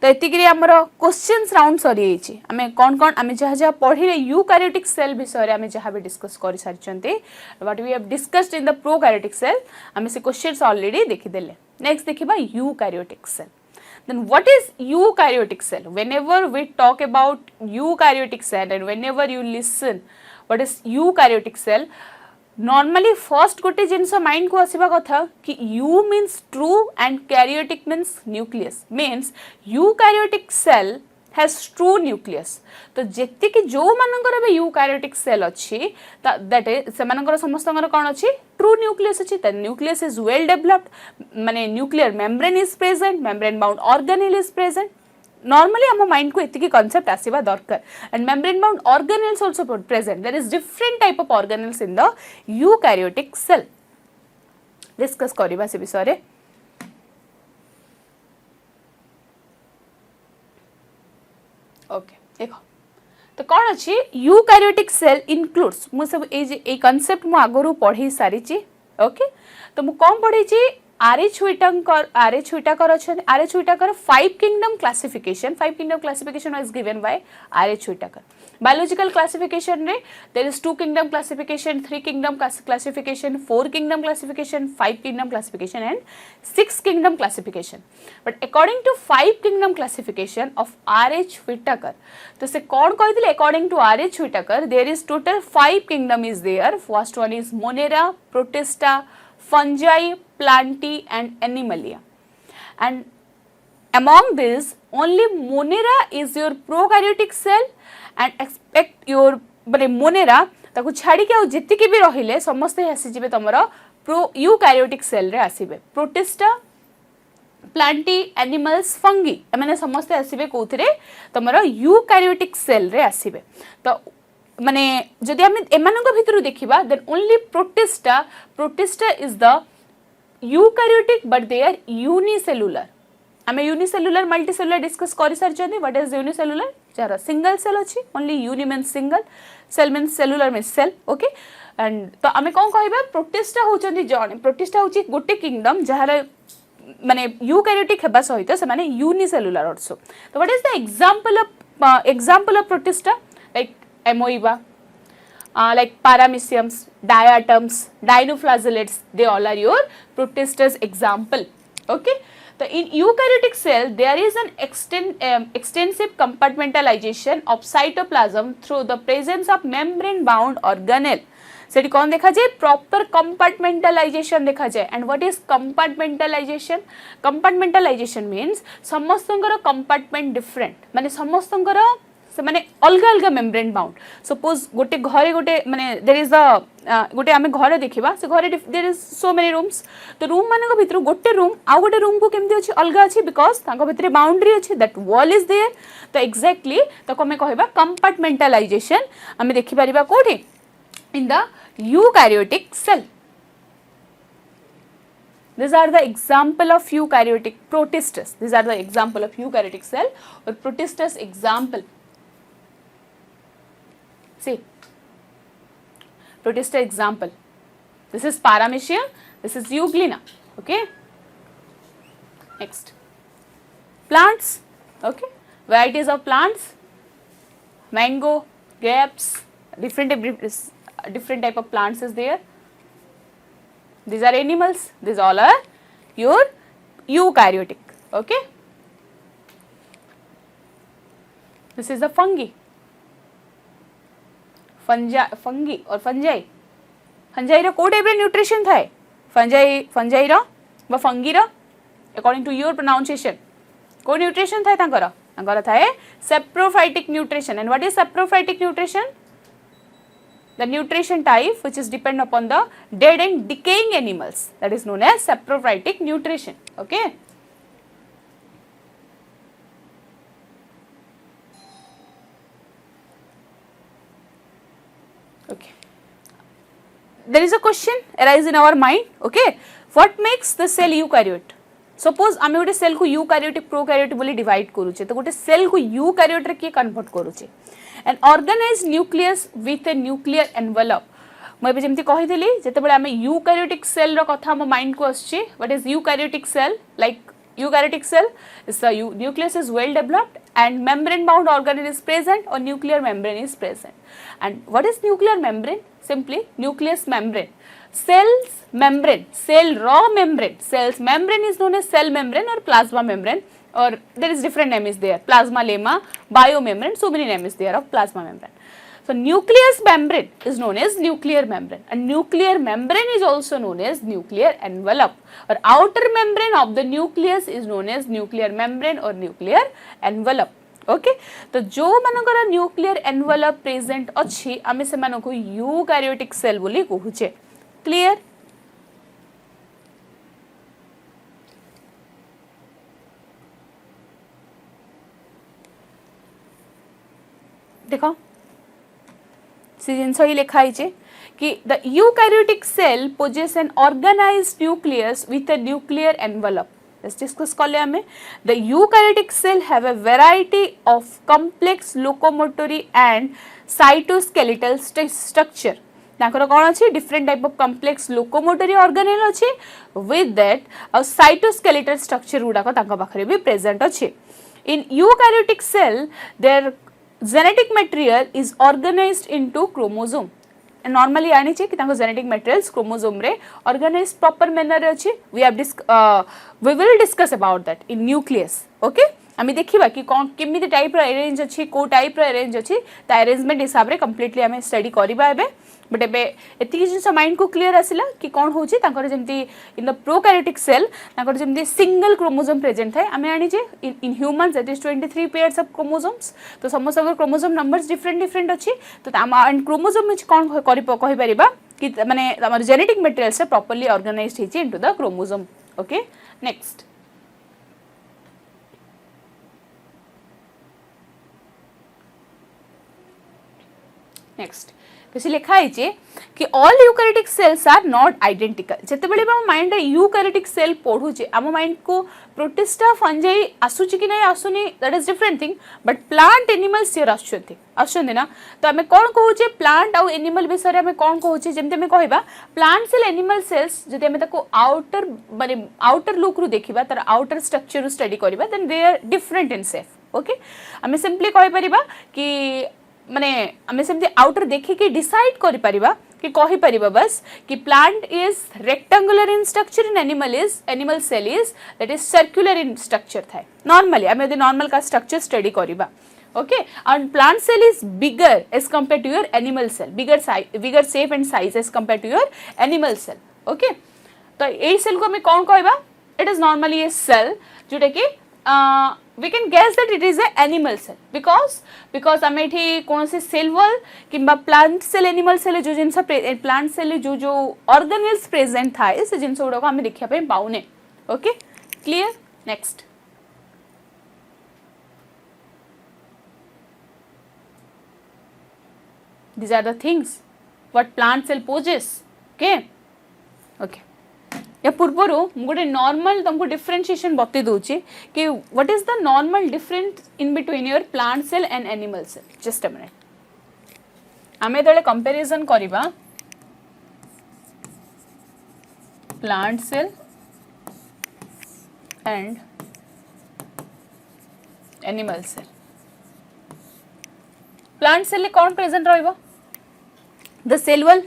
तो एतिकरी हमर questions round सरी जाइछि आमे कोन आमे जहा जहा पढिले यूकैरियोटिक सेल विषय रे आमे जहा भी डिस्कस करि सारिचंती what we have discussed in the prokaryotic cell आमे से क्वेश्चंस ऑलरेडी देखि देले नेक्स्ट देखिबा eukaryotic cell then what is eukaryotic cell whenever we talk about eukaryotic cell and whenever you listen what is eukaryotic cell normally first गोटे जिनस mind को आसीबा कथा कि eu means true and karyotic means nucleus means eukaryotic cell has true nucleus तो जेति कि जो मानकर बे यूकैरियोटिक सेल अछि दैट इज से मानकर समस्तकर कोन अछि ट्रू न्यूक्लियस अछि the nucleus is well developed माने nuclear membrane is present membrane bound organelle is present normally our mind को इतकी concept आसीबा दरकार and membrane bound organelles also present there is different type of organelles in the eukaryotic cell discuss करिबा से विषय रे okay देखो तो कौन अच्छी यूकैरियोटिक सेल इंक्लूड्स मु सब ए कांसेप्ट मु आगरु पढ़ी सारी ची ओके तो मु कौन पढ़ी ची आरएच व्हिटाकर अच्छा RH Whittaker 5 kingdom classification was given by RH Whittaker biological classification रे there is 2 kingdom classification 3 kingdom classification 4 kingdom classification 5 kingdom classification and 6 kingdom classification but according to 5 kingdom classification of RH Whittaker तो से कौन कहिदिले according to RH Whittaker there is total 5 kingdom is there first one is monera protista fungi plantae and animalia and among this only monera is your prokaryotic cell and expect your माने Monera ताकू छाड़ी के जिति के भी रहिले समस्त आसी जिवे तमरो pro eukaryotic cell रे आसीबे प्रोटिस्टा प्लांटी एनिमल्स फंगी माने समस्त आसीबे कोथरे तमरो यूकैरियोटिक सेल रे आसीबे तो माने जदि हम एमानक भितरु देखिबा then only protista is the eukaryotic but they are unicellular हमें यूनिसेलुलर मल्टीसेलुलर डिस्कस करि सारछनी व्हाट इज यूनिसेलुलर जरा सिंगल सेल अछि only uni means single cell means cellular means cell okay and तो हमें कोन कहबा प्रोटिस्टा होचंदी जण प्रोटिस्टा होची गोटे किंगडम जहार माने यूकैरियोटिक हेबा सहित से माने यूनिसेलुलर आल्सो तो what is the example of protista like amoeba like parameciums diatoms dinoflagellates they all are your protista's example okay so in eukaryotic cell there is an extensive compartmentalization of cytoplasm through the presence of membrane bound organelle सेठी कौन देखा जाए proper compartmentalization देखा जाए and what is compartmentalization means समस्तंकर compartment different माने समस्तंकर से माने अलग अलग मेम्ब्रेन बाउंड सपोज गोटे घरे गोटे माने देयर इज द गोटे आमे घरे देखिबा से घरे there is so many rooms तो रूम माने भितर गोटे रूम आ गोटे रूम को केमती अछि अलग अछि बिकॉज़ तांको भितर बाउंड्री अछि दैट वॉल इज देयर तो एग्जैक्टली ताको हमें कहबा कंपार्टमेंटलाइजेशन हमें देखि परिबा कोठी in the eukaryotic cell These are the example of eukaryotic protistus. These are the example of eukaryotic cell or protistus example. See, protista example. This is Paramecium. This is Euglena. Okay. Next, plants. Okay, varieties of plants. Mango, grapes. Different type of plants is there. These are animals. These all are your eukaryotic. Okay. This is the fungi. Fungi or fungi. Fungi रो कोड एवरे nutrition थाए. Fungi रो व fungi रो according to your pronunciation. को nutrition थाए तांकर थाए saprophytic nutrition. And what is saprophytic nutrition? The nutrition type which is depend upon the dead and decaying animals, that is known as saprophytic nutrition. Okay. Okay. There is a question arise in our mind. Okay. What makes the cell eukaryote? Suppose आमे गोटे cell को eukaryotic prokaryotic बोली divide करूचे तो गोटे cell को eukaryote रे की कन्वर्ट करूचे an organized nucleus with a nuclear envelope मैं भी जेमती कहि देली जेते बेले आमे यूकैरियोटिक सेल रो कथा हम माइंड को आछी what is eukaryotic cell like eukaryotic cell is the nucleus is well developed and membrane bound organelle is present or nuclear membrane is present. And what is nuclear membrane? Simply nucleus membrane. Cells membrane, cell raw membrane, cells membrane is known as cell membrane or plasma membrane, or there is different name is there, plasma lemma, biomembrane, so many name is there of plasma membrane. So nucleus membrane is known as nuclear membrane, and nuclear membrane is also known as nuclear envelope, or outer membrane of the nucleus is known as nuclear membrane or nuclear envelope. Okay तो जो मानकर nuclear envelope present अच्छी आमे से मानको eukaryotic cell बोली कहूचे. Clear? देखो से जिनस ही लिखा है कि the eukaryotic cell possesses an organized nucleus with a nuclear envelope. Let's discuss कले हमें. The eukaryotic cell have a variety of complex locomotory and cytoskeletal structure. तांकर कौन अच्छी different type of complex locomotory organelle अच्छी with that a cytoskeletal structure गुड़ा को तांका पाखरे भी present अच्छी. In eukaryotic cell their genetic material is organized into chromosome. Normally आनी चाहिए कि तांको जेनेटिक मटेरियल्स क्रोमोसोम रे ऑर्गेनाइज्ड प्रॉपर मैनर रे अछि. We will discuss about that in nucleus. Okay आमी देखिबा कि कोन केमिति टाइप रो अरेंज अछि, को टाइप रो अरेंज अछि, ता अरेंजमेंट हिसाब रे कंप्लीटली आमे स्टडी करिबा एबे. बट एबे एति जिंस माइंड को क्लियर आसिला कि कोन होछि तांकर जेमति इन द प्रोकैरियोटिक सेल तांकर जेमति सिंगल क्रोमोसोम प्रेजेंट थाए. आमे आनी जे in humans that is 23 pairs of chromosomes. तो समस्त क्रोमोसोम नंबर्स डिफरेंट डिफरेंट अछि. तो एंड क्रोमोसोम में कोन कहि परिबा कि माने हमर जेनेटिक मटेरियल से प्रॉपर्ली ऑर्गेनाइज्ड हिछि into the chromosome. Okay next next किसी लिखा है कि all eukaryotic cells are not identical. जेतेबेले हम माइंड यूकैरियोटिक सेल पढुचे आम माइंड को प्रोटिस्टा फंजाई आसुची कि नहीं आसुनी that is different thing. But plant animals here आछंती ना. तो आमे कोन कहूचे प्लांट आउ एनिमल विषय आमे कोन कहूचे जेमते आमे कहबा प्लांट सेल एनिमल सेल्स जदि आमे ताको आउटर माने आउटर लुक रु देखिबा तार आउटर स्ट्रक्चर रु स्टडी करबा then they are different in shape. Okay आमे सिंपली कहि परिबा कि माने आमे सेमती आउटर देखि के डिसाइड करि परिबा कि कहि परिबा बस कि plant is rectangular in structure in animal cell is that is circular in structure थाए. नॉर्मली आमे यदि नॉर्मल का स्ट्रक्चर स्टडी करिबा. Okay and plant cell is bigger as compare to your animal cell, bigger shape and size as compare to your animal cell. Okay तो a cell को हमें कौन कहबा? It is normally a cell जोटा कि we can guess that it is a animal cell because आमे एठी कोनसे सेल वॉल किंबा प्लांट सेल एनिमल सेल जो जिनसा प्लांट सेल जो ऑर्गेनेल्स प्रेजेंट थाए से जिनस गुडा को आमे देखिया पे पाउने. Okay clear? Next these are the things what plant cell poses. okay okay या पूर्वर गोटे नॉर्मल तुमको डिफरेंशिएशन बते दूची कि what is the normal difference in between your plant cell and animal cell. Just a minute आमे दले comparison करबा plant cell and animal cell. Plant cell कौन प्रेजेंट रहइबो? The cell wall.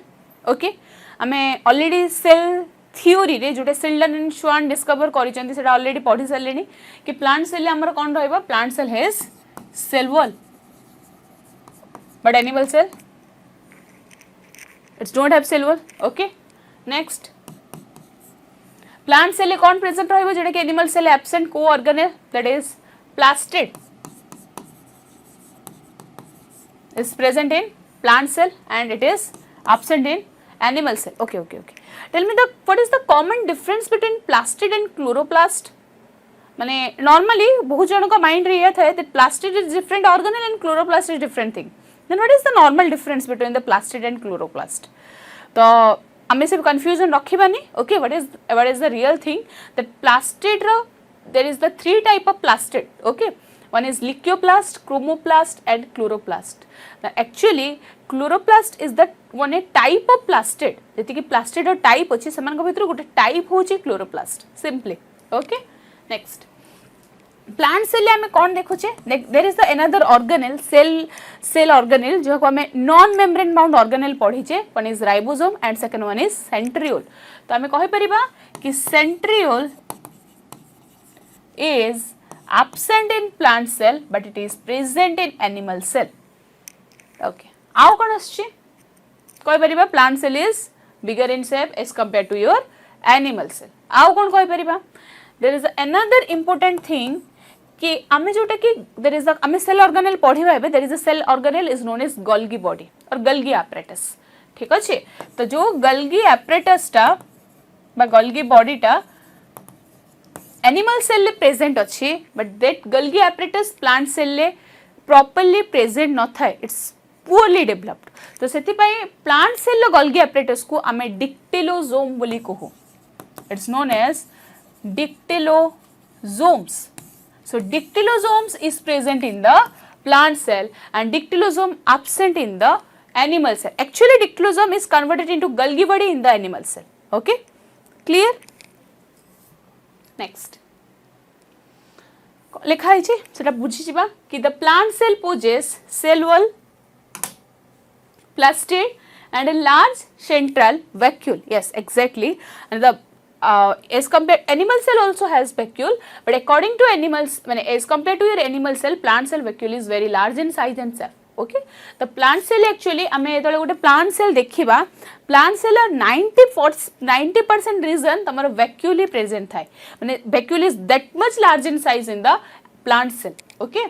ओके आमे ऑलरेडी सेल थियोरी रे जोटे Schleiden and Schwann discover करिसेंती सेटा ऑलरेडी पढी सारलेनी कि प्लांट सेल हमर कोन रहइबो? Plant cell has cell wall but animal cell it's don't have cell wall. Okay next plant cell कोन प्रेजेंट रहइबो जेटा कि एनिमल सेल एब्सेंट को organelle that is plastid is present in plant cell and it is absent in animal cell. Okay. Tell me what is the common difference between plastid and chloroplast? माने normally बहुत जनों का mind रही है that plastid is different organelle and chloroplast is different thing. Then what is the normal difference between the plastid and chloroplast? तो हमें सिर्फ confusion रखी बानी. Okay, what is the real thing? That plastid there is the 3 type of plastid. Okay. One is lichioplast, chromoplast and chloroplast. Now actually chloroplast is the one a type of plastid. जति कि plastid और type अछि समान को भितर गोटे type होछि chloroplast simply. Okay next plant cell आम कौन देखुचे there is the another organelle cell organelle जो को हमें नॉन मेम्ब्रेन बाउंड ऑर्गेनेल पढ़ीचे one is ribosome and second one is centriole तो आम कहि परिबा कि centriole is absent in plant cell but it is present in animal cell. Okay. आउ कौन आछी कहि परिबा plant cell is bigger in shape as compared to your animal cell. आउ कौन कहि परिबा there is another important thing कि आमे जोटा कि there is a आमे cell organelle पढ़िबा एबे there is a cell organelle is known as Golgi body और Golgi apparatus. ठीक अछि तो जो Golgi apparatus टा बा Golgi body टा एनिमल सेल प्रेजेंट अच्छी but that Golgi apparatus plant cell properly present न थाए इट्स पुअरली डेवलप्ड तो सेति पई प्लांट सेल गल्गी apparatus को आमे डिक्टिलोजोम बोली कहू it's known as dictyosomes so dictyosomes is present in the plant cell and dictylosome absent in the animal cell actually dictylosome is converted into Golgi body in the animal cell okay clear next लिखा है सेटा बुझी जिबा कि the plant cell possess cell wall plastid and a large central vacuole yes exactly and the as compared animal cell also has vacuole but according to animals when as compared to your animal cell plant cell vacuole is very large in size and shape okay तो plant cell actually आम जो गोटे plant cell देखा plant cell 90% region तुम वैक्यूली present थाए माने vacuole is that much large in size in the plant cell okay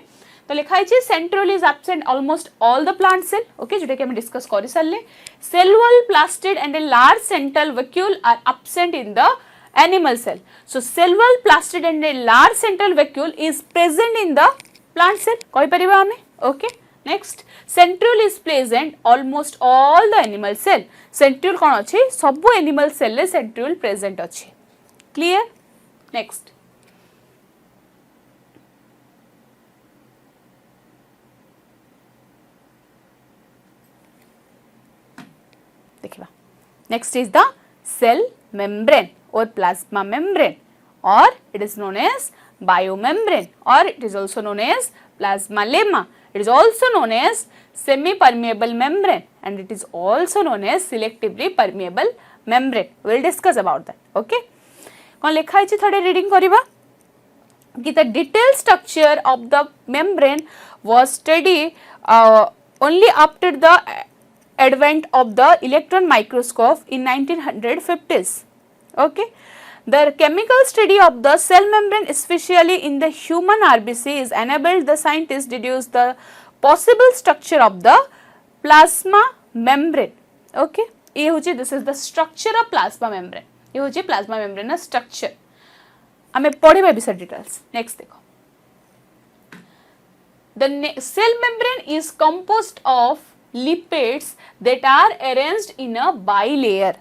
तो लिखा है centriole is absent almost all the plant cell okay जोटा कि हम डिस्कस कर सारे cell wall plastid and a large central vacuole are absent in the animal cell so cell wall plastid and a large central vacuole is present in the plant cell कहि परिबा हमें okay next centriole is present almost all the animal cell centriole कौन अच्छे सब animal cell रे centriole present अच्छे clear next देखिबा next is the cell membrane or plasma membrane or it is known as biomembrane or it is also known as plasma lemma. It is also known as semi-permeable membrane and it is also known as selectively permeable membrane. We will discuss about that. Okay. कौन लिखा है थोड़े reading करिबा कि the detailed structure of the membrane was studied only after the advent of the electron microscope in 1950s. Okay. The chemical study of the cell membrane, especially in the human RBC, is enabled the scientists deduce the possible structure of the plasma membrane. Okay, ये होची this is the structure of plasma membrane. ये होची plasma membrane ना structure. हमें पढ़े में भी sir details. Next देखो. The cell membrane is composed of lipids that are arranged in a bilayer.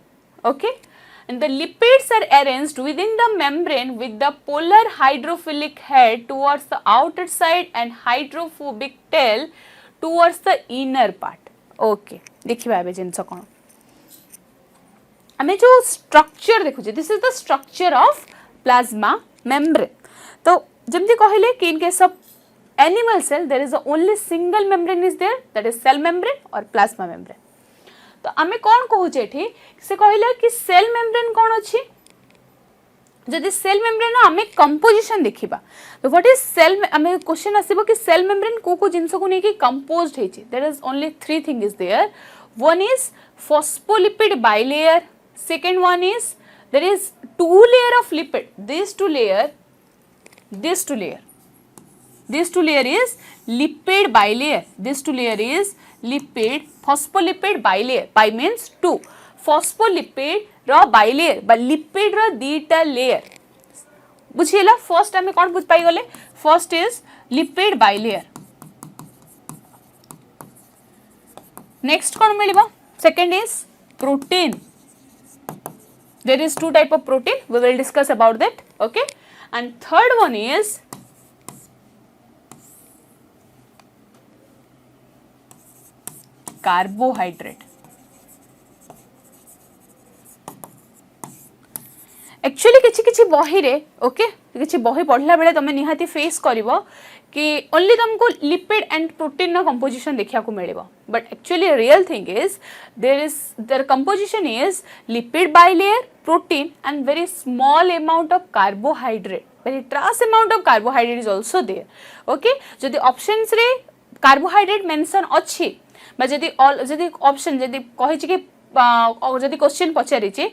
Okay. And the lipids are arranged within the membrane with the polar hydrophilic head towards the outer side and hydrophobic tail towards the inner part. Okay, देखिबा एबे जिंस कोन हमें जो structure देखुचे this is the structure of plasma membrane तो जेमती कहले कि in case of animal cell there is only single membrane is there that is cell membrane or plasma membrane तो आमे कौन कहूचे एठी से कहले कि सेल मेम्ब्रेन कौन अछि जदि सेल मेम्ब्रेन आमे कंपोजिशन देखिबा तो व्हाट इज सेल आमे क्वेश्चन आसीबो कि सेल मेम्ब्रेन को जिंस को नै कि कंपोज्ड हेछि there is only 3 thing is there one is phospholipid bilayer second one is there is two layer of lipid these two layer is lipid bilayer this two layer is lipid phospholipid bilayer bi means two phospholipid रो bilayer बा lipid रो दीटा layer बुझिएला first हमें कौन बुझ पाई गले first is lipid bilayer next कौन मिलिबा second is protein there is two type of protein we will discuss about that okay and third one is carbohydrate actually किछि किछि बही रे ओके किसी बही पढ़ला बेले तुम निहाती फेस करिवो कि ओनली तुमको लिपिड एंड प्रोटीन ना कंपोजिशन देखा को मिलेबो but actually real thing is there composition is lipid bilayer protein and very small amount of carbohydrate very trace amount of carbohydrate is also there okay जदि options रे carbohydrate mention अछि बा जदि option जदि कहि छि कि जदि क्वेश्चन पचारि छि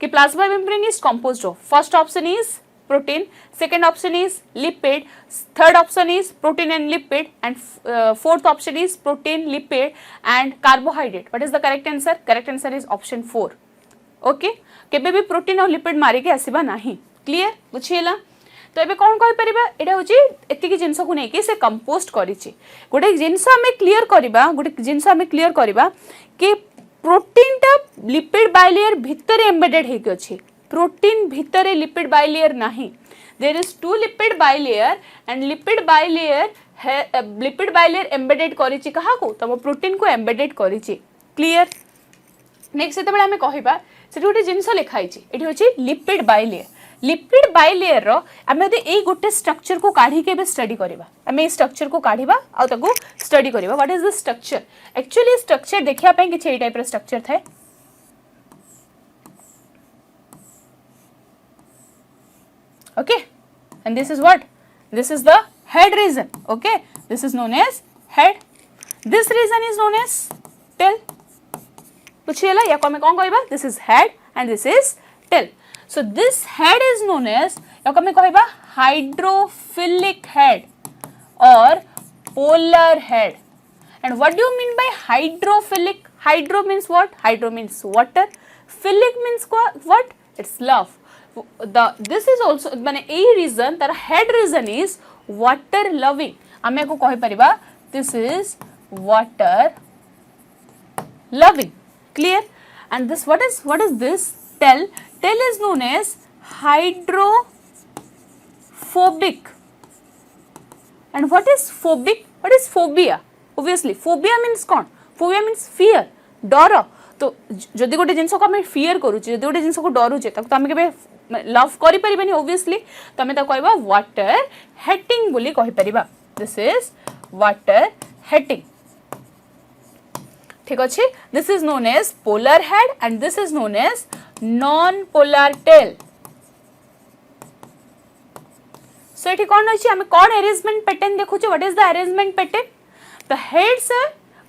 कि plasma membrane is composed of first option is protein, second option is lipid, third option is protein and lipid, and fourth option is protein, lipid and carbohydrate. What is the correct answer? Correct answer is option 4. Okay, केबे भी protein और lipid मारी के आसीबा नाही. Clear बुझिएला? तो एबे कोन कहि परिबा एटा होची एतिकी जिंस को नै कि से कंपोस्ट करिछि. गोटे जिंस हमें क्लियर करिबा, गोटे जिंस हमें क्लियर करिबा कि प्रोटीन टा लिपिड बाइलेयर भितर एम्बेडेड हेके अछि. प्रोटीन भितर लिपिड बाइलेयर नाही. There is two lipid bilayer and lipid bilayer embedded करिछि कहा को तम प्रोटीन को एम्बेडेड करिछि. क्लियर? नेक्स्ट सेते बेला हमें कहिबा सेठी गोटे जिंस लिखाई छि एठी होछि लिपिड बाइलेयर. लिपिड बाइलेयर रो हमें यदि एई गोटे स्ट्रक्चर को काढी के बे स्टडी करबा हमें स्ट्रक्चर को काढीबा आ ताको स्टडी करबा. What is the structure? Actually structure देखिया पय कि एई टाइप रो स्ट्रक्चर थाए. Okay, and this is what? This is the head region. Okay, this is known as head. This region is known as tail. पुछिएला या को हमें कौन कहबा? This is head and this is tail. So this head is known as या को हमें कहबा hydrophilic head or polar head. And what do you mean by hydrophilic? Hydro means what? Hydro means water. Philic means what? It's love. This is also माने ए region तार head region is water loving. आमे को कहि परिबा this is water loving. Clear? And this what is this? Tail is known as hydrophobic. And what is phobic? What is phobia? Obviously phobia means कौन? Phobia means fear, डर. तो जदि गोटे जिंस को हम फियर करू जदि गोटे जिंस को डरू जे तक तो हम केबे लव करि परिबनी. ऑब्वियसली तो हमें तो कहबा वाटर हेटिंग बोली कहि परिबा. This is water hating. ठीक अछि. This is known as polar head and this is known as non polar tail. So एठी कोन अछि हम कोन अरेंजमेंट पैटर्न देखु छ. What is the arrangement pattern? The heads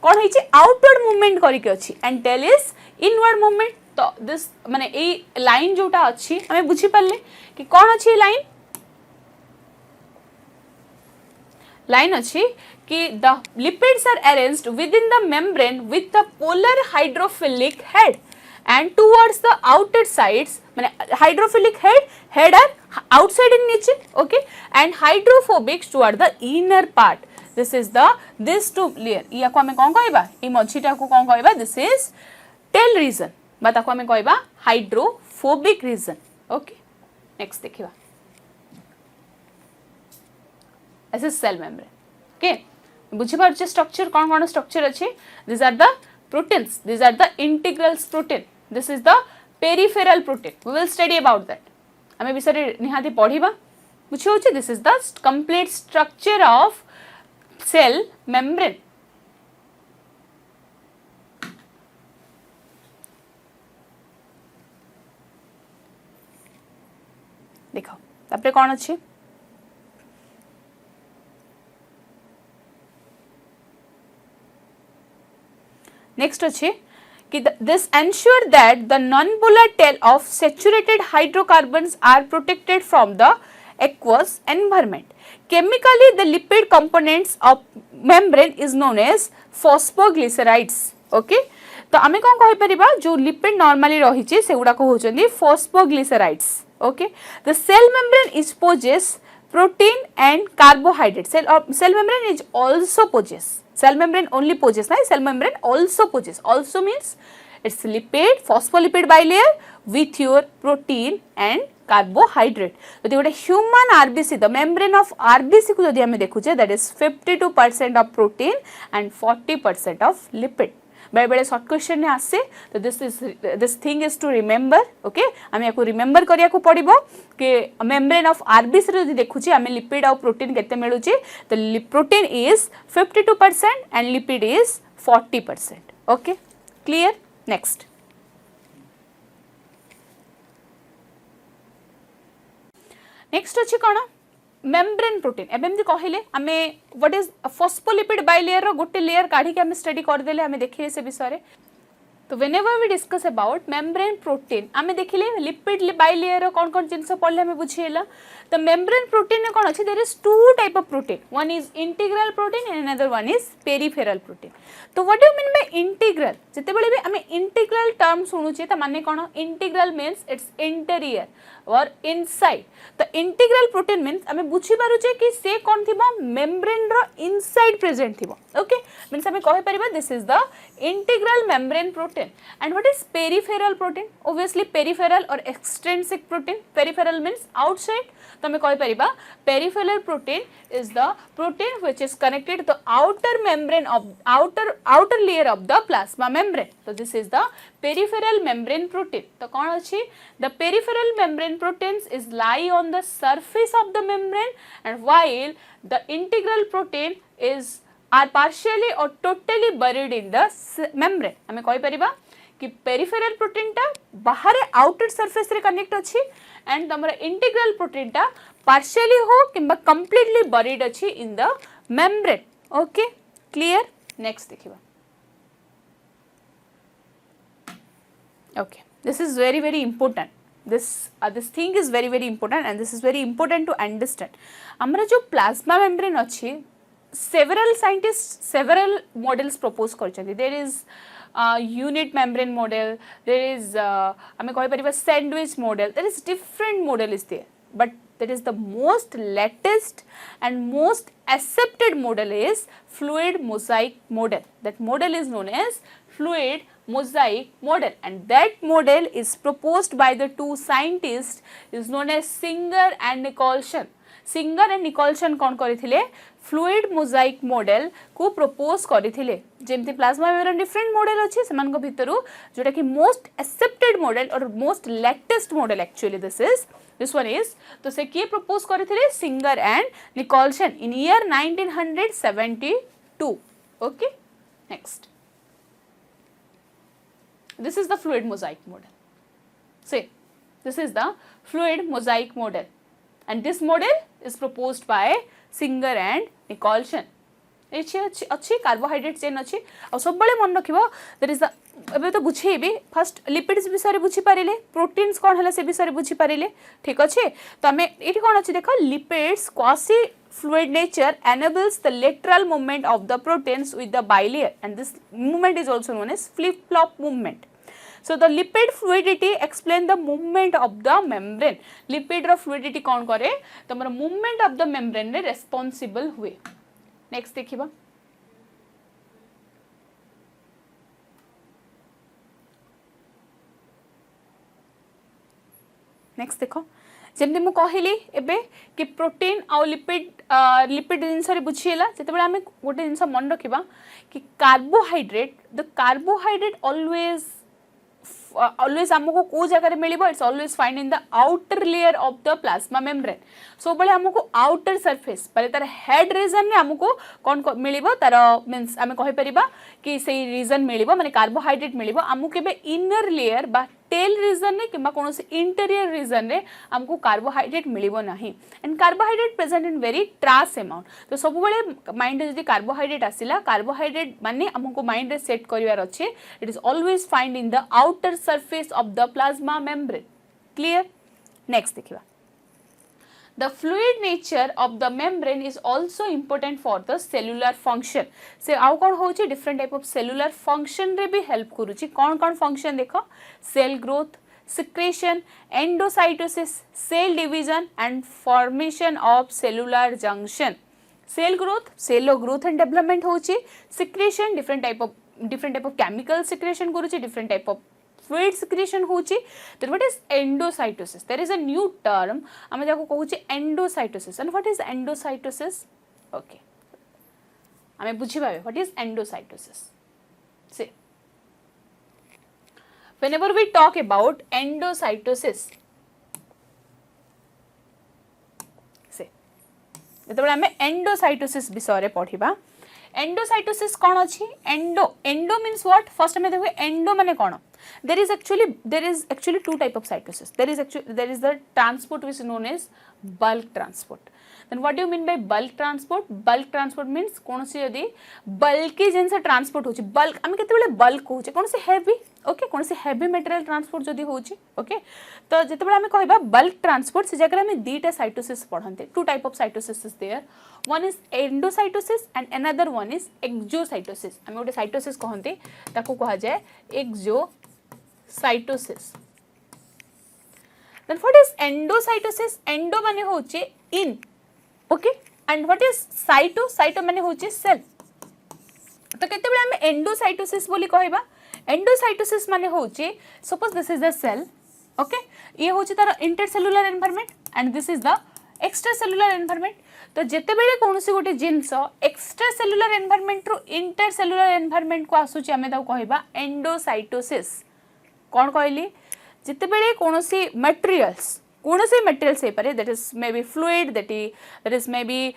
कोन होई छ आउटवर्ड मूवमेंट करि के अछि and tail is inward movement. तो दिस माने ए लाइन जोटा अछि हमें बुझी परले कि कोन अछि लाइन. लाइन अछि कि the lipids are arranged within the membrane with the polar hydrophilic head and towards the outer sides माने hydrophilic head are outside in nature. Okay, and hydrophobic toward the inner part. This is the this two layer. या को हमें कोन कहबा ए मझीटा को कोन कहबा? This is tail region बा ताको हमें कहबा हाइड्रोफोबिक रीजन. ओके, नेक्स्ट देखिबा ऐसे सेल मेम्ब्रेन. ओके, बुझी पार जे स्ट्रक्चर कोन स्ट्रक्चर अछि. This are the proteins, these are the integrals protein, this is the peripheral protein. We will study about that. हमें विषय निहाती पढ़िबा. बुझी होछि this is the complete structure of cell membrane. देखो तापरे कोन अछि. नेक्स्ट अच्छे कि this ensure that the non-polar tail of saturated hydrocarbons are protected from the aqueous environment. Chemically, the lipid components of membrane is known as phosphoglycerides. Okay, तो आमे कोन कहि परिबा जो lipid normally रही छि सेगुडा को होचंदी phosphoglycerides. Okay, the cell membrane is possess protein and carbohydrate. Cell membrane is also possess. Cell membrane only possess, na? Cell membrane also possess. Also means it's lipid, phospholipid bilayer with your protein and carbohydrate. So the human RBC, the membrane of RBC को यदि हमें देखुचे, that is 52% of protein and 40% of lipid. बेले बेले short question ने आसे तो this thing is to remember okay आम या रिमेंबर करिया को पड़िबो कि मेम्ब्रेन ऑफ आरबीसी रे जदि देखुची आम लिपिड और प्रोटीन केते मिलुची तो protein is 52% and lipid is 40% okay clear next next अच्छी कौन मेम्ब्रेन प्रोटीन एवं कहले आम व्हाट इज फॉस्फोलिपिड बाइलेयर गोटे लेयर काढ़ी आम स्टडी करदेले आम देखिए से विषय तो whenever we discuss about membrane protein आम देखिले लिपिड बाइलेयर कौन कौन जिनस पढ़ले हमें बुझेला तो membrane protein में कौन अच्छे there is two type of protein one is integral protein and another one is peripheral protein तो what do mean by integral जिते बळे भी आम इंटीग्रल टर्म सुनुचे त माने कौन integral means it's interior or inside तो इंटीग्रल प्रोटीन मीन्स आम बुझी पारुचे कि से कौन थिबो मेम्ब्रेन रो इनसाइड प्रेजेंट थिबो ओके मीन्स आम कहि परिबा this is the integral membrane protein and what is peripheral protein obviously peripheral or extrinsic protein peripheral means outside तो हमें कहि परिबा peripheral protein is the protein which is connected to the outer membrane of outer layer of the plasma membrane so this is the peripheral membrane protein तो कौन अछि the peripheral membrane proteins is lie on the surface of the membrane and while the integral protein is are partially or totally buried in the membrane हमें कहि परिबा कि peripheral protein टा बाहर outer surface रे कनेक्ट अछि and तमरा integral protein टा पार्शियली हो किंबा कंप्लीटली बरीड अछि in the membrane okay clear next देखिबा okay this is very important this thing is very important and this is very important to understand हमरा जो प्लाज्मा मेम्ब्रेन अछि several scientists several models propose करछथि there is unit membrane model there is ame koi pariba sandwich model there is different model is there but that is the most latest and most accepted model is fluid mosaic model that model is known as fluid mosaic model and that model is proposed by the two scientists is known as Singer and Nicholson Singer and Nicholson कौन करथिले fluid mosaic model को propose करथिले जेमति plasma membrane different model अछि समान को भितरु जोटा कि मोस्ट एक्सेप्टेड मॉडल और most latest model actually this one is तो से के प्रपोज करथिले Singer and Nicholson in year 1972 okay next this is the fluid mosaic model say this is the fluid mosaic model and this model is proposed by Singer and Nicholson अच्छी carbohydrate chain अच्छी और सब बड़े मन रखिबो there is the एबे तो बुझेबी first lipids विषय बुझी पारिले प्रोटीन्स कोन हला से विषय बुझी पारिले ठीक अछि तो हमें एठी कोन अछि देखो lipids quasi fluid nature enables the lateral movement of the proteins with the bilayer and this movement is also known as flip flop movement. So the lipid fluidity explain the movement of the membrane. Lipid ro fluidity कौन करे तमरा movement of the membrane रे responsible हुए. Next देखिबा next देखो जमते मु कहली एबे कि प्रोटीन और लिपिड जिनस रे बुझिएला जते बेला हमें गोटे जिनस मन रखिबा कि कार्बोहाइड्रेट always हमको को जगह रे मिलिबो it's always find in the outer layer of the plasma membrane so बळे हमको आउटर सरफेस पहले तार हेड रीजन रे हमको कोन मिलिबो तार मींस हमें कहि परिबा कि सेही रीजन मिलिबो माने कार्बोहाइड्रेट मिलिबो हमको केबे इनर लेयर बा टेल रीजन रे किबा कोनोसी इंटीरियर रीजन रे हमको कार्बोहाइड्रेट मिलिबो नाही and carbohydrate present in very ट्रास amount तो सब बळे माइंड रे जदी कार्बोहाइड्रेट आसिला कार्बोहाइड्रेट माने हमको माइंड रे सेट करिवार अछि it is always find in the outer surface of the plasma membrane clear next देखिबा the fluid nature of the membrane is also important for the cellular function से आउ कोन होची different type of cellular function रे भी help करूची कोन कोन function देखो cell growth secretion endocytosis cell division and formation of cellular junction cell growth and development होची secretion different type of chemical secretion करूची different type of fluid secretion होची then what is endocytosis there is a new term हमें जाको कहूची endocytosis and what is endocytosis okay हमें बुझी पाबे what is endocytosis see whenever we talk about endocytosis, से जेतेबेले आमे endocytosis विषय पढ़िबा एंडोसाइटोसिस कौन अच्छी endo endo means what first हमें देखो एंडो माने कौन there is actually two type of cytosis there is the transport which is known as bulk transport. Then what do you mean by bulk transport means कौन सी यदि bulky जिनसे transport होची bulk आमे केते बेले bulk होची कौन सी heavy ओके कौन सी heavy material transport जदि होची ओके तो जेते बेले आमे कहबा bulk transport से जगह आमे दीटा cytosis पढ़नते two type of cytosis is there. One is endocytosis and another one is exocytosis. आमे गोटे cytosis कहंते ताको कहा जाय exocytosis. Then what is endocytosis? Endo माने होचे in okay and what is cyto माने होचे cell. तो केते बेले आमे endocytosis बोली कहबा endocytosis माने होचे suppose this is the cell okay ये होचे तार intercellular environment and this is the extracellular environment. तो जेते बेले कोनोसी गोटे जिंस एक्स्ट्रासेलुलर एनवायरनमेंट रो इंटरसेलुलर एनवायरनमेंट को आसुची आमे ताको कहबा एंडोसाइटोसिस. कोन कहली जेते बेले कोनोसी मटेरियल्स हे पारे that is may be fluid that is may be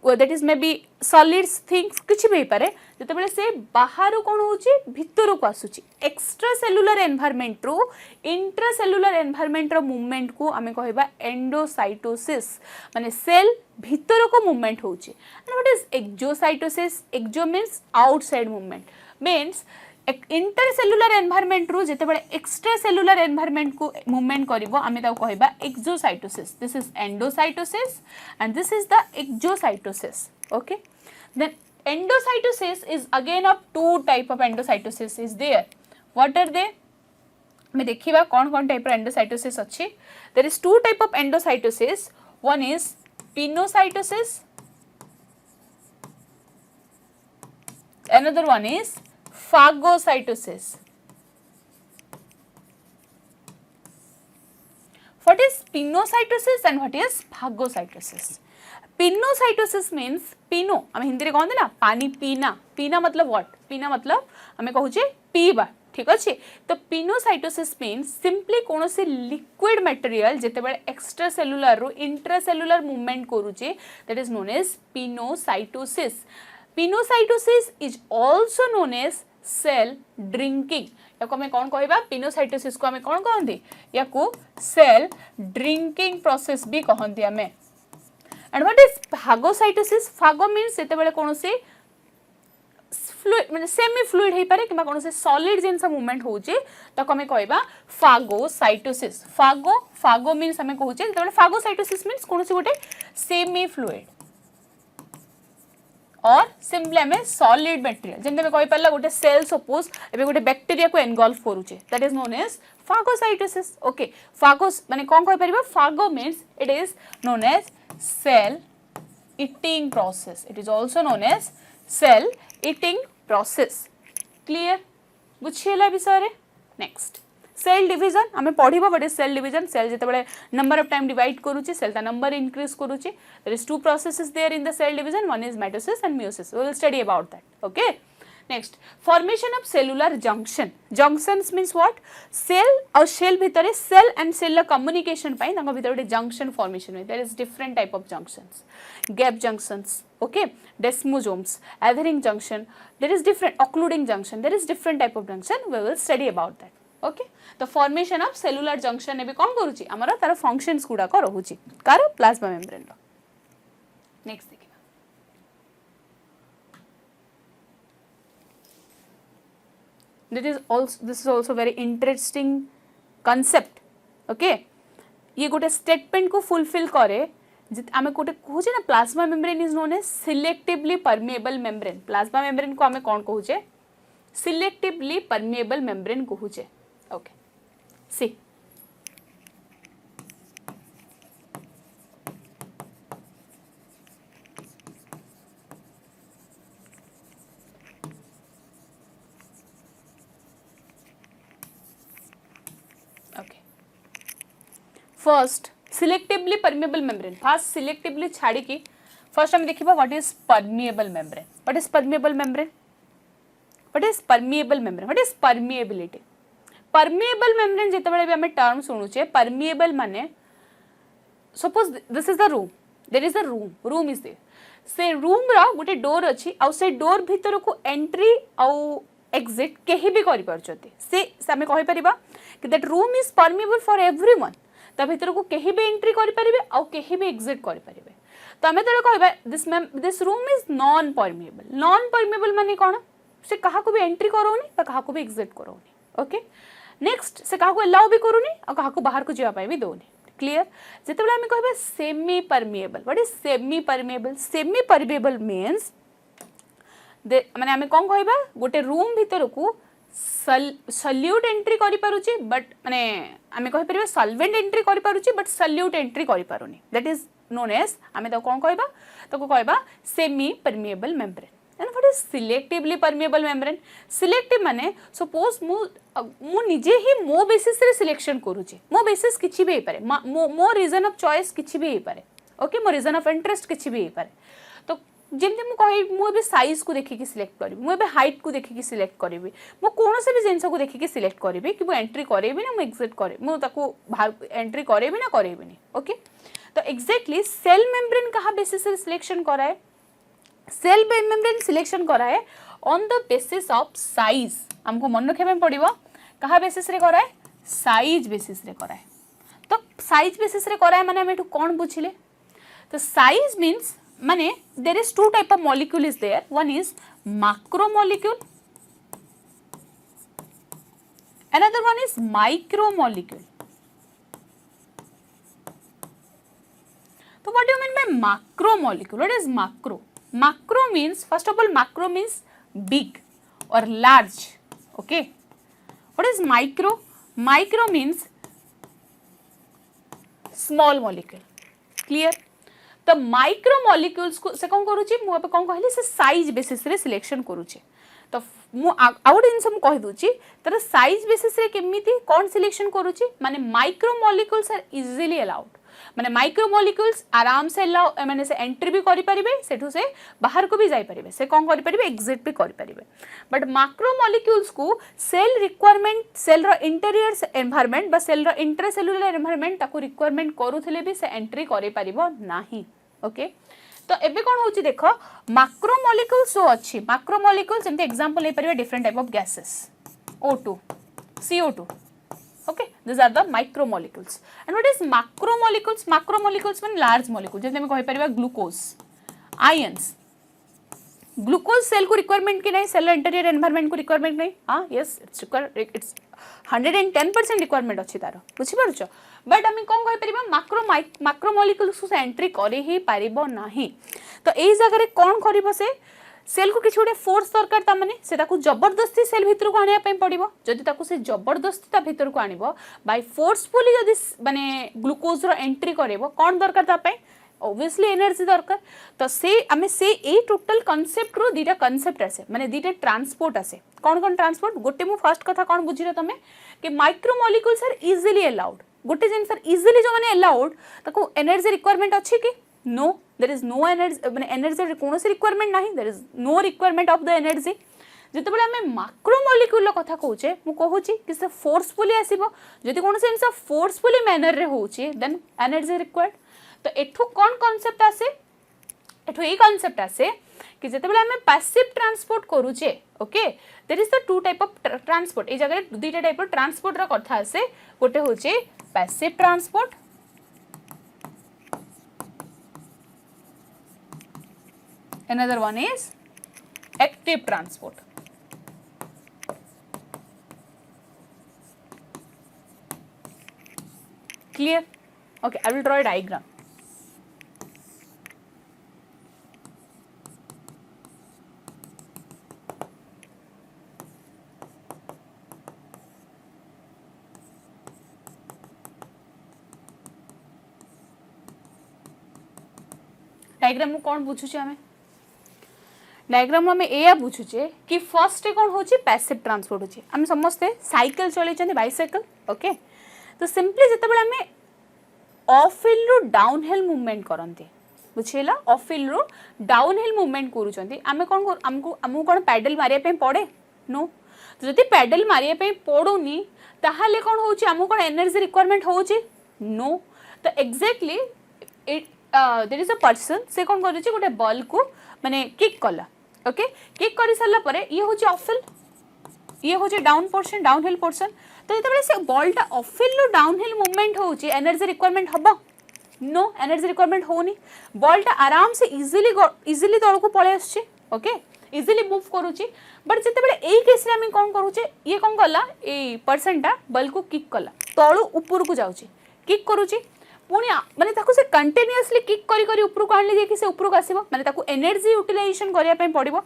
that is may be solids things किछि भी पारे जेते बेले से बाहर कोन होची भितर को आसुची एक्स्ट्रासेलुलर एनवायरनमेंट रो इंट्रासेलुलर एनवायरनमेंट रो मूवमेंट को आमे कहबा एंडोसाइटोसिस माने सेल भितर को मूवमेंट होची. And what is exocytosis? Exo means outside movement means intercellular environment रो जेते बेले एक्स्ट्रासेलुलर एनवायरनमेंट को मूवमेंट करिवो आमे ताको कहबा exocytosis. This is endocytosis and this is the exocytosis. Okay, then endocytosis is again of two type of endocytosis is there. What are they? मैं देखिबा कौन टाइप रो endocytosis अच्छी. There is two type of endocytosis. One is pinocytosis, another one is phagocytosis. What is pinocytosis and what is phagocytosis? Pinocytosis means pino हमें हिंदी रे कहते ना पानी पीना. पीना मतलब what? पीना मतलब हमें कहूचे पीबा. ठीक अच्छे. तो pinocytosis means simply कौन से liquid material जेते बड़े extracellular रो intracellular movement करूचे that is known as pinocytosis. Pinocytosis is also known as cell drinking. याको हमें कौन कहबा पिनोसाइटोसिस को हमें कौन कहंती याको सेल ड्रिंकिंग प्रोसेस भी कहंती हमें. And what is phagocytosis? Phago means सेते बेले कोन से फ्लूइड माने सेमी फ्लूइड हे पारे किबा कोन से सॉलिड जिंस मूवमेंट होचे ताको हमें कहबा फागोसाइटोसिस. फागो मींस हमें कहूचे जेते बेले फागोसाइटोसिस मींस कोन से गोटे सेमी फ्लूइड और सिंपली हमें सॉलिड मटेरियल जेंते में कहि परला गोटे सेल सपोज एबे गोटे बैक्टीरिया को एनगल्फ करूचे that is known as phagocytosis. Okay phagos माने कोन कहि परबा phago means it is known as cell eating process. It is also known as cell eating process. Clear बुझियला विषय रे. नेक्स्ट सेल डिवीजन हमें पढ़िबो बट सेल डिवीजन सेल जेते बळे नंबर ऑफ टाइम डिवाइड करूची सेल ता नंबर इंक्रीज करूची. There is two processes there in the cell division. One is mitosis and meiosis. We will study about that. Okay next formation of cellular junction. Junctions means what cell और cell भितर cell and cell communication पई तांको भितर गोटे junction formation होय. There is different type of junctions. Gap junctions okay desmosomes adhering junction. There is different occluding junction. There is different type of junction. We will study about that. Okay तो formation of cellular junction एबे कोन करूची हमर तार functions गुडा को रहूची car plasma membrane रो. Next देखिबा this is also very interesting concept. Okay ये गोटे स्टेटमेंट को फुलफिल करे आमे गोटे कहूचे ना plasma membrane is known as selectively permeable membrane. Plasma membrane को आमे कोन कहूचे सिलेक्टिवली परमेएबल मेम्ब्रेन कहूचे. Okay see okay first selectively permeable membrane. First selectively छाड़ी की फर्स्ट हम देखिबा what is permeable membrane. What is permeable membrane? What is permeable membrane? What is permeability? Permeable membrane जेतेबेले भी हमें टर्म सुनुचे permeable माने suppose this is the room there is a room is there से room रा गोटे door अछि आ से डोर भीतर को एंट्री आ एग्जिट केही भी करि परछते से हमें कहि परिबा कि that room is permeable for everyone ता भीतर को केही भी एंट्री करि परिबे आ केही भी एग्जिट करि परिबे तो हमें तले कहबा this room is non permeable माने कोन से कहा को भी एंट्री करोनी बा कहा को भी एग्जिट करोनी ओके नेक्स्ट से कहा को अलाउ भी करोनी आ कहा को बाहर को जेवा पाई भी दोनी क्लियर जेतेबेले हमें कहबा semi permeable what is semi permeable means माने हमें कोन कहबा गोटे रूम भीतर को सल्यूट एंट्री करि पारुची बट माने हमें कहि परिबा सॉल्वेंट एंट्री करि पारुची बट सल्यूट एंट्री करि पारुनी दैट इज नोन एज हमें तो कोन कहबा तो को कहबा semi permeable membrane and what is selectively permeable membrane selective माने सपोज मु निजे ही मो बेसिस रे सिलेक्शन करूची मो बेसिस किछि भी हे पारे मो रीजन ऑफ चॉइस किछि भी हे पारे ओके मो रीजन ऑफ इंटरेस्ट किछि भी हे पारे तो जेमते मु कहि मु एबे साइज को देखि कि सिलेक्ट करबी मु एबे हाइट को देखि कि सिलेक्ट करबी मु कोनो से भी जिंस को देखि कि सिलेक्ट करबी कि मु एंट्री करेबी ना मु एग्जिट करे मु ताको बाहर एंट्री करेबी ना करेबी नहीं ओके तो एग्जैक्टली सेल मेम्ब्रेन कहा बेसिस रे सिलेक्शन कराए सेल मेम्ब्रेन सिलेक्शन कराए on the basis of size हमको मन रखे पड़ो कहा बेसिस रे कराए साइज बेसिस रे कराए तो साइज बेसिस रे कराए माने हम कौन बुझिले तो साइज मीन्स माने there is two type of molecule is there one is macromolecule another one is micromolecule so what do you mean by macromolecule what is macro means first of all macro means big or large okay what is micro means small molecule clear तो micro molecules को से कोन करूची मु अब कोन कहली से size basis रे selection करूची तो मु आउट इन सब कह दूची तर साइज बेसिस रे केमिति कोन सिलेक्शन करूची माने micro molecules are easily allowed माने माइक्रो मॉलिक्यूल्स आराम से अलाउ माने से एंट्री भी करि परिबे सेठू से बाहर को भी जाई परिबे से कोन करि परिबे एग्जिट भी करि परिबे बट मैक्रो मॉलिक्यूल्स को cell requirement cell row interior environment बा सेल रो इंट्रासेलुलर एनवायरनमेंट ताको रिक्वायरमेंट करूथिले भी से एंट्री करि परिबो नाही ओके तो एबे कोन होची देखो मैक्रो मॉलिक्यूल्स जो अछि मैक्रो मॉलिक्यूल्स जेंते एग्जांपल ले परिबे different type of gases O2 CO2 okay these are the micromolecules and what is macromolecules mean large molecule जेंते हम कहि परिबा ग्लूकोज आयंस ग्लूकोज सेल को रिक्वायरमेंट कि नहीं सेल इंटीरियर एनवायरनमेंट को रिक्वायरमेंट नहीं हां यस इट्स 110% रिक्वायरमेंट अछि तारो बुझि परछो बट हम कोन कहि परिबा मैक्रोमोलिक्यूल्स को एंट्री करे ही पारिबो नाही तो एई जगह रे कोन करिबो से सेल को किछि गोटे फोर्स दरकार ता माने से ताकू जबरदस्ती सेल भीतर को आनिया पई पड़िबो जदि ताकू से जबरदस्ती ता भीतर को आनिबो बाय फोर्सफुली जदि माने ग्लूकोज रो एंट्री करेबो कोन दरकार ता पई ऑब्वियसली एनर्जी दरकार तो से हमें से ए टोटल कांसेप्ट रो दीटा कांसेप्ट आसे माने दीटा ट्रांसपोर्ट आसे कोन ट्रांसपोर्ट गोटे मु फर्स्ट कथा कोन बुझिरो तमे कि माइक्रोमोलिक्यूल्स आर इजीली अलाउड गोटे जिन सर इजीली जो माने अलाउड ताको एनर्जी रिक्वायरमेंट अछि कि no there is no energy माने एनर्जी कोनोसी रिक्वायरमेंट नाही there is no requirement of the energy जेतेबेले हमें मैक्रोमोलिक्यूल कथा कहूचे मु कहूची कि से फोर्सफुली आसीबो जदि कोनोसी जिन फोर्सफुली मैनर रे होची देन एनर्जी रिक्वायर्ड तो एठू कौन कांसेप्ट आसे एठू ए कांसेप्ट आसे कि जेतेबेले हमें पैसिव ट्रांसपोर्ट करूचे okay there is the two type of transport ए जगह दुईटा टाइप ऑफ ट्रांसपोर्ट रा कथा आसे गोटे होचे passive transport another one is active transport clear okay I will draw a diagram diagram में कौन बुझुचे हमें डायग्राम में एया बुझुचे कि फर्स्ट कौन होची पैसिव ट्रांसपोर्ट होची हम समझते साइकिल चले चंदी बाइसाइकिल ओके तो सिंपली जेतेबेले हमें ऑफ हिल रो डाउन हिल मूवमेंट करंती बुझेला ऑफ हिल रो डाउन हिल मूवमेंट करूचंती हमें कौन हमको कौन पैडल मारिया पे पड़े नो तो जदि पैडल मारिया पे पड़ुनी ताहले कौन होची हमको कौन एनर्जी रिक्वायरमेंट होची नो तो exactly it there is a person से कौन करूची गोटे बॉल को माने किक कला ओके किक करि सरला परे ये होची ऑफिल ये होची down portion down hill portion तो जेते से बॉलटा ऑफिल लो डाउन हिल मूवमेंट होची एनर्जी रिक्वायरमेंट हबो नो एनर्जी रिक्वायरमेंट होनी बॉलटा आराम से इजीली तल को पळे आछी ओके इजीली मूव करूची बट जिते बेले एई केस रे हम कोन करूचे ये कोन कला ए पर्सनटा बॉल को किक कला तळु ऊपर को जाउची किक करूची पुणी माने ताको से कंटीन्यूअसली किक करी करी ऊपर को आनले जे कि से ऊपर को आसीबो माने ताको एनर्जी यूटिलाइजेशन करिया पय पड़िबो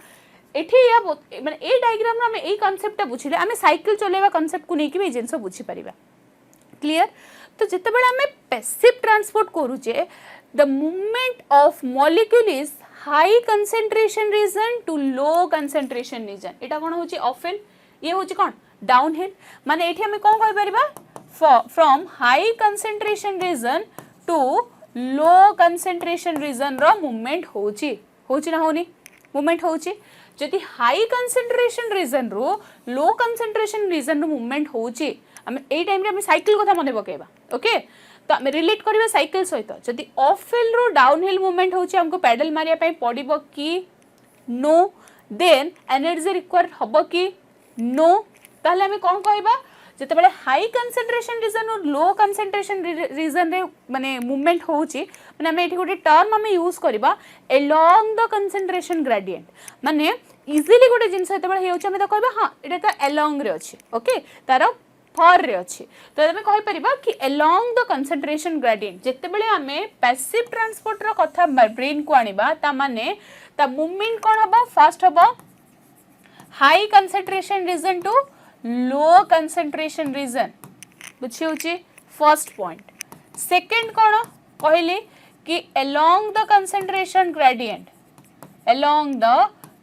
एठी या माने ए डायग्राम हम ए कांसेप्ट बुझिले हम साइकिल चलेबा कांसेप्ट को नेकी भी जिंस बुझी परिबा क्लियर तो जिते बेले हम पैसिव ट्रांसपोर्ट करूचे the movement of molecule is high concentration region to low concentration region एटा कोन होची ऑफिल ये होची कोन डाउन हिल माने एठी हम कोन कहि परिबा from high concentration region to low concentration region रो मूवमेंट होची ना होनी मूवमेंट होची जदि हाई कंसंट्रेशन रीजन रो लो कंसंट्रेशन रीजन रो मूवमेंट होची हम ए टाइम रे हम साइकिल कथा मने पकेबा ओके तो हम रिलेट करबा साइकिल सहित जदि ऑफ हिल रो डाउन हिल मूवमेंट होची हमको पैडल मारिया पय पड़िबो कि नो देन एनर्जी रिक्वायर्ड हबो कि नो ताले हम कोन कहबा जते बेले हाई कंसंट्रेशन रीजन और लो कंसंट्रेशन रीजन रे माने मूवमेंट होची माने हम एठी गोटे टर्म हम यूज करबा अलोंग द कंसंट्रेशन ग्रेडिएंट माने इजीली गोटे जिंस जते बेले हेउची हम त कहबा हां एटा त अलोंग रे अछि ओके तारो फॉर रे अछि तो हम कहि परिबा कि अलोंग द कंसंट्रेशन ग्रेडिएंट जते बेले हमें पैसिव ट्रांसपोर्ट रो कथा ब्रेन को आनिबा ता माने ता मूवमेंट कोन हबो फास्ट हबो high concentration region to low concentration region बुझी होची फर्स्ट पॉइंट सेकंड कोन कहले कि along the concentration gradient along the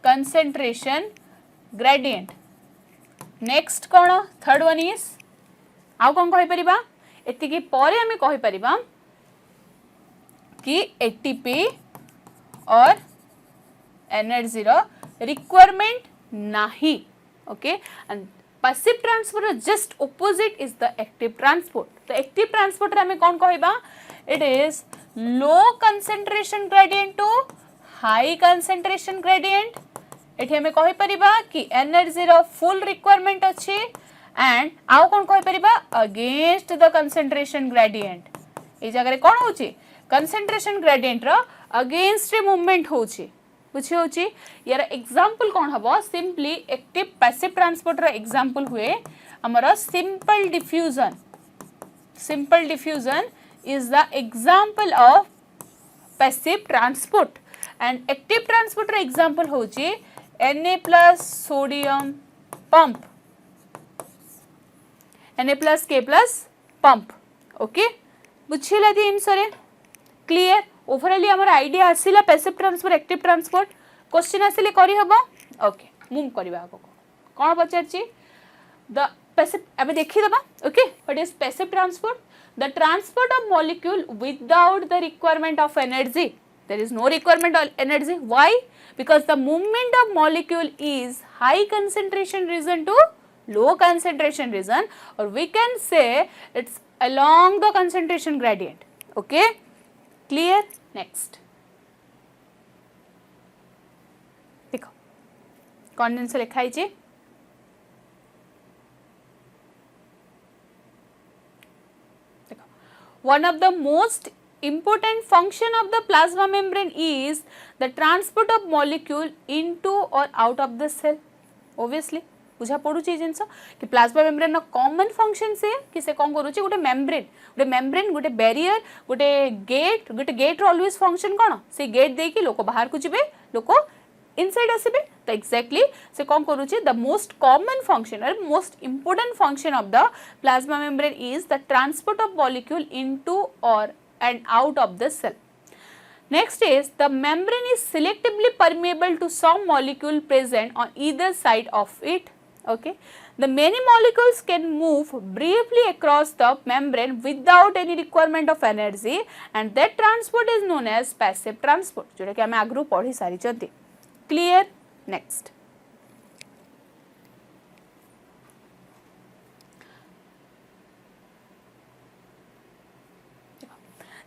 concentration gradient next कोन थर्ड वन इज आउ कोन कहि परिबा एतिकी परे हमें कहि परिबा कि एटीपी और एनर्जी रो रिक्वायरमेंट नाही okay and passive transport just opposite is the active transport तो एक्टिव ट्रांसपोर्ट रे हमें कोन कहबा it is low concentration gradient to high concentration gradient एठी हमें कहि परिबा कि एनर्जी रो फुल रिक्वायरमेंट अछि एंड आउ कोन कहि परिबा अगेंस्ट द कंसंट्रेशन ग्रेडिएंट ए जगह रे कोन होची कंसंट्रेशन ग्रेडिएंट रो अगेंस्ट रे मूवमेंट होची बुझी होची यार एग्जांपल कोन हबो सिंपली एक्टिव पैसिव ट्रांसपोर्ट रो एग्जांपल हुए हमर simple diffusion is the example of passive transport and active transport रो एग्जांपल होची Na+ sodium pump Na+K+ pump okay बुझिला दी इनसरे क्लियर ओवरऑली हमर आईडिया आसिला passive transport active transport question आसिले करी हबो ओके मूव करबा आगो कोन पचारची द पैसिव अब देखि दबा okay what is passive transport the transport of molecule without the requirement of energy there is no requirement of energy why because the movement of molecule is high concentration region to low concentration region or we can say it's along the concentration gradient okay clear next देखो condenser लिखा है one of the most important function of the plasma membrane is the transport of molecule into or out of the cell obviously बुझा पड़ू जिनस कि plasma membrane no common function से कि से कोन करूची गोटे मेम्ब्रेन गोटे बैरियर गोटे गेट रो ऑलवेज फंक्शन कोन से गेट दे कि लोक बाहर को जिबे लोक इनसाइड आसीबे तो एक्जेक्टली से कोन करूची द मोस्ट कॉमन फंक्शन और most important function of the plasma membrane is the transport of molecule into और and out of the cell. Next is the membrane is selectively permeable to some molecule present on either side of it. Okay, the many molecules can move briefly across the membrane without any requirement of energy, and that transport is known as passive transport. जोटा कि हमें आगरू पढ़ी सारी चंती. Clear? Next.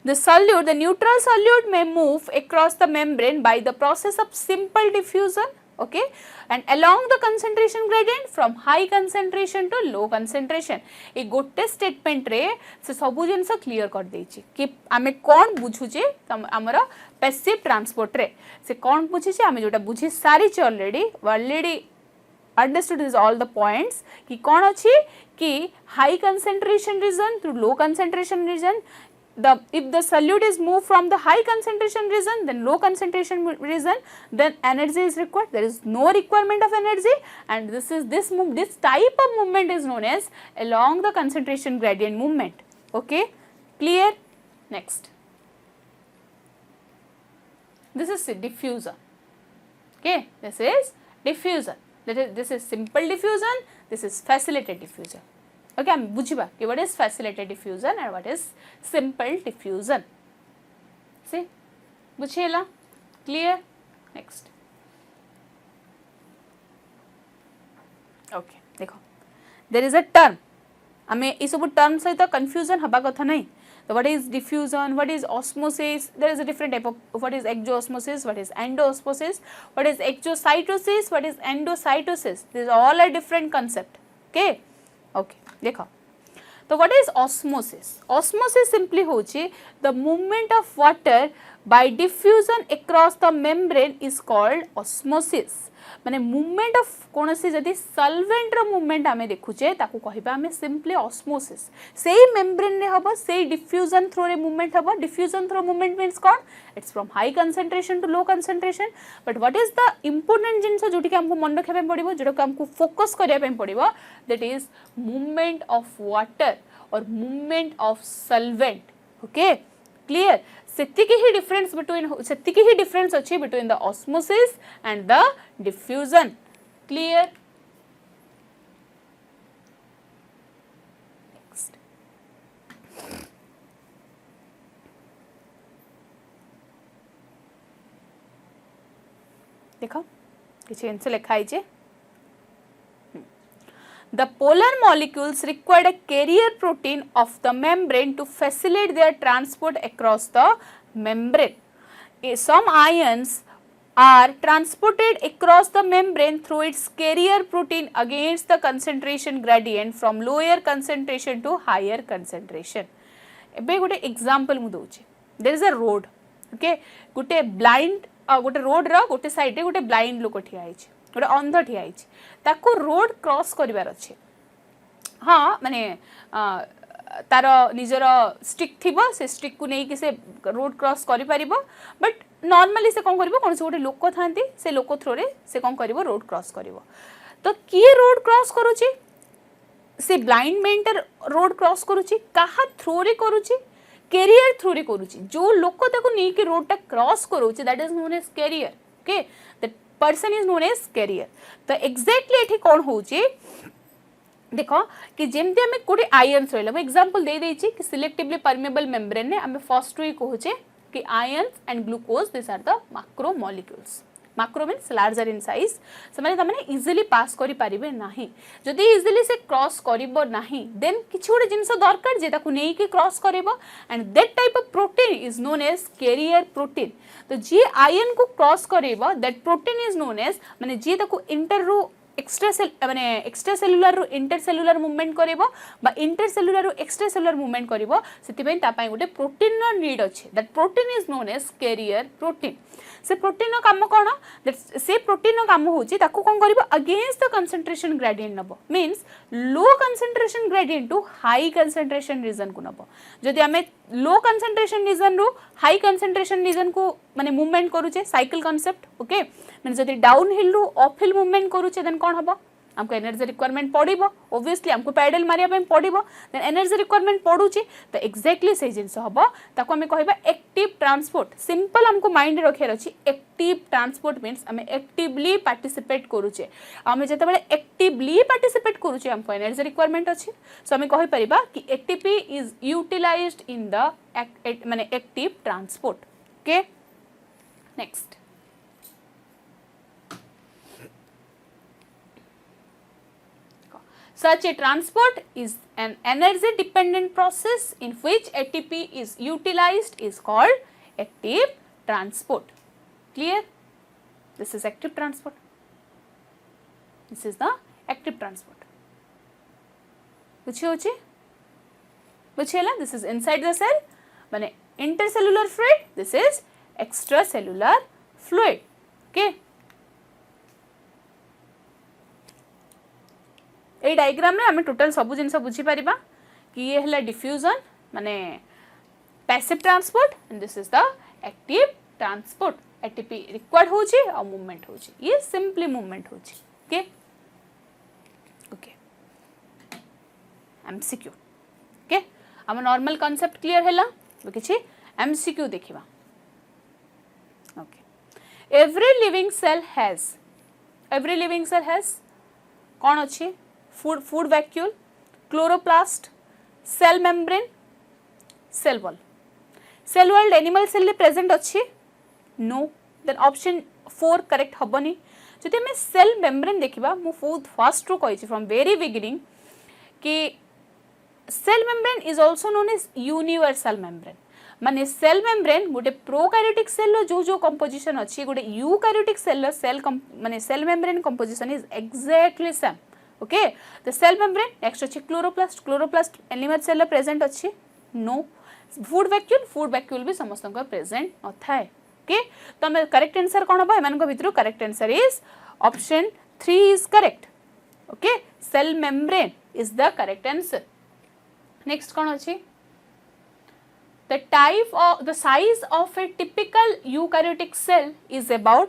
The solute, the neutral solute may move across the membrane by the process of simple diffusion, okay, and along the concentration gradient from high concentration to low concentration. ए गोटे statement रे से सबु जिनस clear कर देछि कि आमे कोन बुझुचे हमर passive transport रे से कोन बुझिचे आमे जोटा बुझी सारी छ already understood is all the points कि कौन अच्छी कि high concentration region to low concentration region, if the solute is moved from the high concentration region then low concentration region, then energy is required. There is no requirement of energy, and this type of movement is known as along the concentration gradient movement. Okay, clear? Next, this is diffusion. Okay, this is diffusion. This is simple diffusion, this is facilitated diffusion. Okay, I'm buझिबा कि what is facilitated diffusion and what is simple diffusion. See, बुझेला? Clear? Next. Okay, देखो. There is a term. हमें इस सब term सहित confusion हबा कथा नहीं. So what is diffusion, what is osmosis? There is a different type of, what is exoosmosis, what is endoosmosis, what is exocytosis, what is endocytosis. These all are different concept. Okay, okay, देखो. So what is osmosis? Osmosis simply होची the movement of water by diffusion across the membrane is called osmosis. माने movement of कौन सी जदि solvent रो movement आमे देखुचे ताकू कहिबा आमे simply osmosis. सेही membrane रे हबो सेही diffusion through रे movement हबो. Diffusion through movement means कौन? It's from high concentration to low concentration. But what is the important जिनस जोटी के हमको मन रखिया पे पड़िबो, जोटा को हमको focus करिया पे पड़िबो, that is movement of water or movement of solvent. Okay, clear? सेतिकी he difference between सेतिकी he difference अच्छी between the osmosis and the diffusion. Clear? Next. देखो किसी आंसर लिखा है जे. The polar molecules require a carrier protein of the membrane to facilitate their transport across the membrane. Some ions are transported across the membrane through its carrier protein against the concentration gradient from lower concentration to higher concentration. एबे गोटे example मु दोचे. There is a road. Okay, गोटे blind गोटे road रा गोटे side रे गोटे blind लोक ठिया आइछ. गोटे अंध ठिया आइछ. ताको रोड क्रॉस करिवार अछि. हाँ माने तार निजर स्टिक थिबो से स्टिक को नै कि से रोड क्रॉस करि परिबो, बट नॉर्मली से कोन करिवो कोन से गोटे लोक थांती से लोक थ्रो रे से कोन करिवो रोड क्रॉस करिवो. तो किए रोड क्रॉस करूची? से ब्लाइंड मेंटर रोड क्रॉस करूची. काहा थ्रो रे करूची? कैरियर थ्रो रे करूची. जो लोक ताको नै कि रोड टा क्रॉस करूची, that is known as carrier. Okay, that person is known as carrier. तो एक्जेक्टली एठी कोन होची देखो कि जेमते हमें कोटे आयन्स रहला. मैं एग्जांपल दे देछि कि सिलेक्टिवली परमेबल मेम्ब्रेन ने हमें फर्स्ट वे कहूचे कि ions and glucose this are the macro molecules. Macro means larger in size. से माने तमने इजीली पास करि परिबे नाही. जदि इजीली से क्रॉस करिवो नाही, देन किछि गोटे जिंस दरकार जे ताकू नै कि क्रॉस करिवो, and that type of protein is known as carrier protein. तो जे आयन को क्रॉस करिवो, that protein is known as माने जे ताकू इंटर रो एक्स्ट्रा सेल माने एक्स्ट्रा सेलुलर रो इंटर सेलुलर मूवमेंट करिवो बा इंटर सेलुलर रो एक्स्ट्रा सेलुलर मूवमेंट करिवो. सेति पई ता पई गोटे प्रोटीन नो नीड अछि. That protein is known as carrier protein. से प्रोटीन नो काम कोन? से प्रोटीन नो काम होची ताकू कोन करिवो अगेंस्ट द कंसंट्रेशन ग्रेडियंट नबो. Means low concentration gradient to high concentration region को नबो. जदि हमें लो कंसंट्रेशन रीजन रो हाई कंसंट्रेशन रीजन को माने मूवमेंट करूचे साइकिल कांसेप्ट. ओके, माने जदि डाउन हिल रो अप हिल मूवमेंट करूचे देन कोन हबो? हमको एनर्जी रिक्वायरमेंट पड़िबो. ऑब्वियसली हमको पैडल मारिया पे पड़िबो, देन एनर्जी रिक्वायरमेंट पड़ुची. तो एक्जेक्टली से जिंस हबो ताको हमें कहबा एक्टिव ट्रांसपोर्ट. सिंपल हमको माइंड रखियार अछि. एक्टिव ट्रांसपोर्ट मींस हमें एक्टिवली पार्टिसिपेट करूचे. हमें जते बेले एक्टिवली पार्टिसिपेट करूचे हमको एनर्जी रिक्वायरमेंट अछि. सो हमें कहि परिबा कि ATP is utilised in the माने active transport. Okay, next. Such a transport is an energy dependent process in which ATP is utilized is called active transport. Clear? This is active transport. This is the active transport. बुझे बुझेला? This is inside the cell माने intercellular fluid, this is extracellular fluid. Okay. A diagram में हमें total सब जिन बुझी Paribas कि ये हला डिफ्यूजन माने passive transport and this is the active transport. ATP required होची और मूवमेंट होची, ये सिंपली मूवमेंट होची. Okay okay MCQ. ओके हम नॉर्मल कांसेप्ट क्लियर हैला किछि एमसीक्यू देखिबा. Okay every living cell has कौन अच्छी food vacuole, chloroplast, cell membrane, cell wall. Cell wall animal cell ले present अच्छी? No. Then option 4 correct हबनी. जब मैं cell membrane देखिबा मु first row कहिछि from very beginning कि cell membrane is also known as universal membrane. माने cell membrane गोटे prokaryotic cell लो जो composition अच्छी गोटे eukaryotic cell लो माने cell membrane composition is exactly same. Okay the cell membrane next अच्छी chloroplast animal cell present अच्छी. No. Food vacuole भी समस्त प्रेजेंट न थाए. ओके तो हमें करेक्ट आंसर कौन हम एमान भितर correct answer is option 3 is correct. Okay cell membrane is the correct answer. Next कौन अच्छी the type of the size of a typical eukaryotic cell is about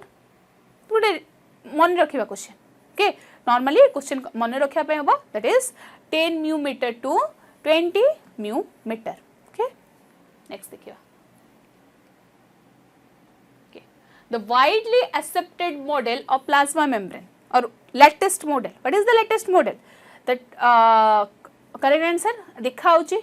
गोटे मन रखा क्वेश्चन. ओके normally question मन रखा पे होबा that is 10 mu meter to 20 mu meter. Okay next देखिए. Okay the widely accepted model of plasma membrane or latest model. What is the latest model? that correct answer देखा होची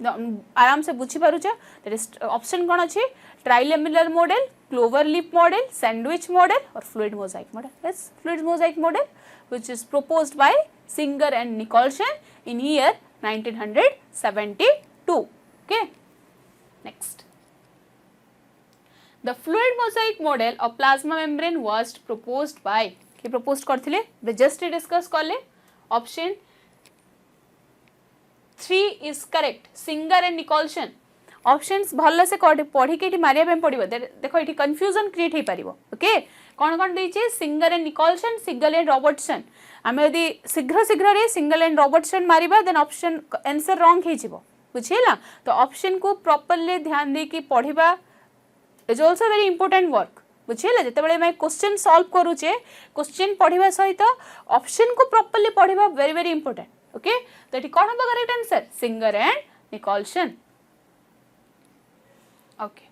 आराम से बुझी पारुछा. that is option कौन अच्छी trilamellar model, clover leaf model, sandwich model और fluid mosaic model. yes fluid mosaic model which is proposed by Singer and Nicholson in year 1972. Okay next the fluid mosaic model of plasma membrane was proposed by के proposed करथिले just discuss करले. option 3 is correct Singer and Nicholson. Options भल से पढ़ी के मारिया पे पड़ो. देखो ये कन्फ्यूजन क्रिएट हो पार. ओके कौन कौन देइछे Singer and Nicolson, Singer and Robertson. आम यदि शीघ्र शीघ्र सिंगल एंड रॉबर्टसन मारिबा देन ऑप्शन आंसर रॉन्ग हो जिवो. बुझिला तो ऑप्शन को प्रॉपर्ली ध्यान दे कि पढ़िबा is also very important work. बुझिला जेतेबेले मैं क्वेश्चन सॉल्व करूचे क्वेश्चन पढ़िबा सहित ऑप्शन को प्रॉपर्ली पढ़िबा वेरी वेरी इंपोर्टेंट. ओके तो ये कौन होबा correct answer Singer and Nicolson. Okay.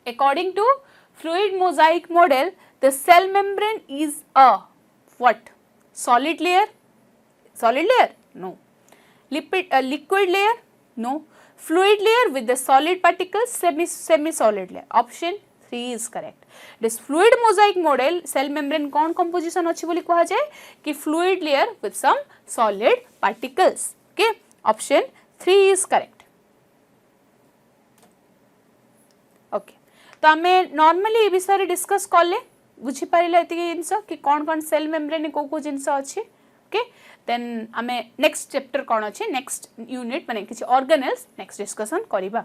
According to fluid mosaic model, the cell membrane is a what? Solid layer? Solid layer? No. Liquid layer? No. Fluid layer with the solid particles, semi-solid layer. Option 3 is correct. This fluid mosaic model, cell membrane कौन composition अच्छी बोली कहा जाए कि fluid layer with some solid particles. Okay. Option 3 is correct. Okay तो आम normally ये विषय डिस्कस कले बुझीपारे ये जिनस कि कौन कौन सेल मेम्ब्रेन को जिनस अच्छी. ओके देन आम नेक्स्ट चैप्टर कौन अच्छे नेक्स्ट यूनिट माने किसी ऑर्गेनेल्स नेक्स्ट डिस्कशन करिबा.